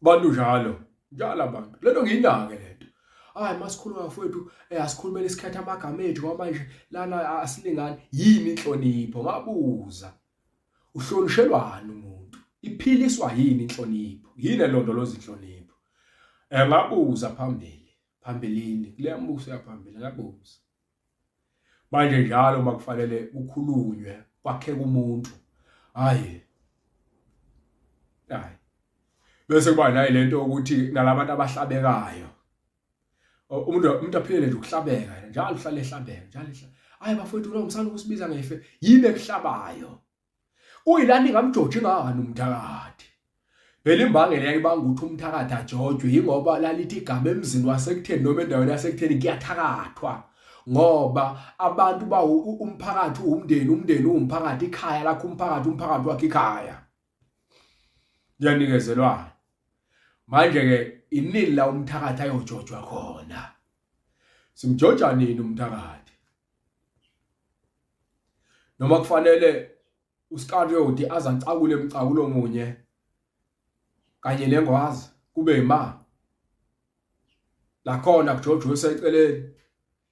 Bantu njalo abantu. Lento ngiyinake lento. Hayi masikhuluma mfowethu asikhulumeni isikhathi amagama ethu ngoba manje lana asilingani yini inhlonipho ngabuza. Uhlonishelwani umuntu? Iphiliswa yini inhlonipho? Yini elondoloza inhlonipho? Ngabuza phambilini kule mbuso yaphambili ngabuza. Manje njalo makufanele ukukhulunywe kwakheka umuntu. Hayi. Bese kuba nayi lento ukuthi nalabantu abahlabekayo. Umuntu aphile nje ukuhlabeka njalo uhlale ehlabeka njalo ehlabeka. Hayi bafowethu lo ngisanda ukusibiza ngefe yini ekuhlabayo. Uyilani ngamjoji ngani umthakathi. Vele imbangela yayibanga ukuthi umthakathi ajojwe yingoba lalithi igama emzini wasekutheni noma endaweni yasekutheni kuyathakathwa. Ngoba abantu ba umphakathi umndeni umphakathi ikhaya lakho umphakathi wakhe ikhaya. Yanikezelwana. Manje ke inini la umthakathi ayojojwa khona. Simjoja nini umthakathi? Noma kufanele uSkariyoti azancakule emcakulo munye kanye nengwazi kube ima la khona kujojwe eseceleni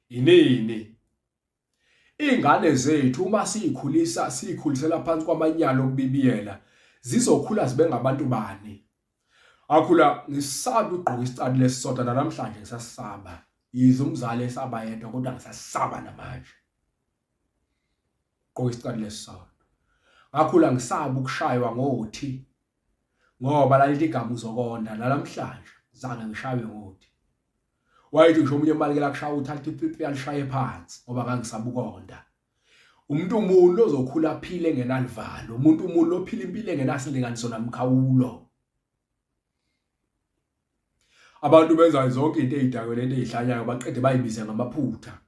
inini ingane zethu uma sikhulisela phansi kwamanyalo okubibiyela zizokhula zibe ngabantu bani. Akhula ngisaba ugqoka isicathulo lesisodwa namhlanje ngisasaba. Yize umzali esaba yedwa kodwa ngisasaba namanje. Ugqoka isicathulo lesisodwa. Ngakhula ngisaba ukushaywa ngothi ngoba lalithi igama uzokonda namhlanje zange ngishaywe ngothi. Wayithi ngisho umunye imali ke la kushaya uthatha ipipi yalishaye phansi ngoba ngangisaba ukonda. Umuntu ozokhula aphile engenalivalo, umuntu ophila impilo engenasilinganiso namkhawulo. Abantu benza zonke into ezidakwelene ezihlanyayo baqede bayibize ngamaphutha.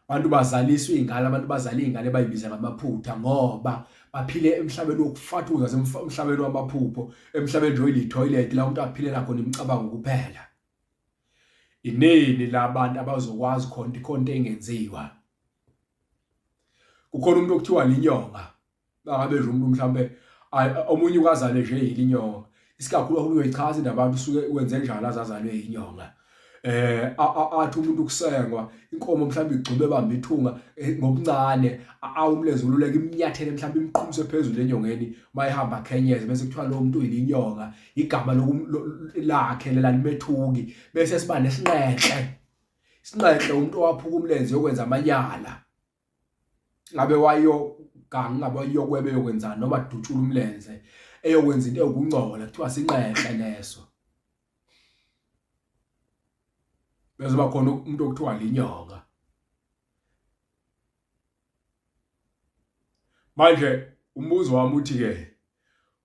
Abantu bazaliswa izingane, abantu bazala izingane bayibize ngamaphutha ngoba baphile emhlabeni wokufathuza emhlabeni wamaphupho, emhlabeni nje oyitoilet la umuntu aphilela khona imicabango kuphela. Inini labantu abazokwazi khona engenziwa. Kukhona umuntu okuthiwa linyonga. Bangabe nje umuntu mhlambe omunye ukazale nje yilinyonga. Isikakhulu ukuyichaza indaba abantu usuke wenze njalo azazalwe inyonga. Athi umuntu ukusengwa inkomo mhlambe igcube bamba ithunga ngokuncane awumlenze ululeka iminyathele mhlambe imqhumse phezulu enyongeni mayihamba khenyeze bese kuthiwa lo muntu uyilinyonga igama lakhe lalimethuki bese siba nesinqeqe umuntu owaphuka umlenze yokwenza amanyala. Ngabe ngabe wayokwebe yokwenzana noma dutshula umlenze eyokwenza into ekungcola kuthiwa sinqeqe leso. Bese bakhona umuntu okuthiwa linyonga. Manje umbuzo wami uthi ke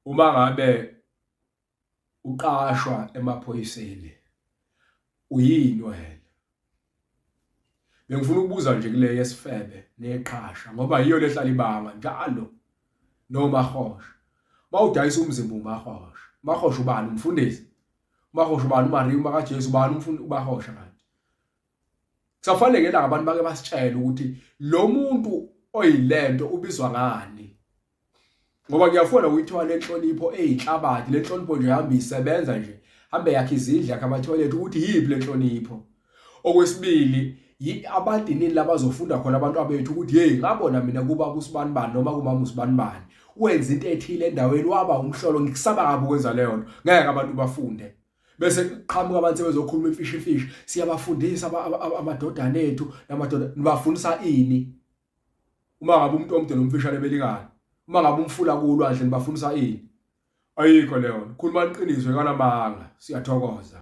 uma ngabe uqashwa emaphoyiseni uyini wena? Bengifuna ukubuza nje kule yesifebe neqhasha ngoba yiyo lehlala ibanga njalo noma hosha. Mawudayisa umzimba umahosha. Mahosha ubani umfundisi? Mahosha ubani uMaria makaJesu ubani umfundi ubahosha kanti? Kusafanele la abantu bake basitshela ukuthi lo muntu oyilento ubizwa ngani. Ngoba ngiyafuna ukuyithola lenhlonipho ezinhlabathi, lenhlonipho nje ihamba isebenza nje. Hambe yakhe izidla yakhe ama-toilet ukuthi yipi lenhlonipho. Okwesibili abantu inini labazofunda khona abantu abethu ukuthi hey ngabona mina kuba usibani bani noma kumama usibani bani wenza into ethile endaweni waba umhlolo ngikusaba kabi ukwenza leyo nto ngeke abantu bafunde. Bese qhamuka abantu bezokhuluma ifishi siyabafundisa amadodana ethu namadoda nibafundisa ini? Uma ngabe umuntu omde nomfishane belingana, uma ngabe umfula kulwandle nibafundisa ini? Ayikho leyo. Khuluma iqiniso kanamanga siyathokoza.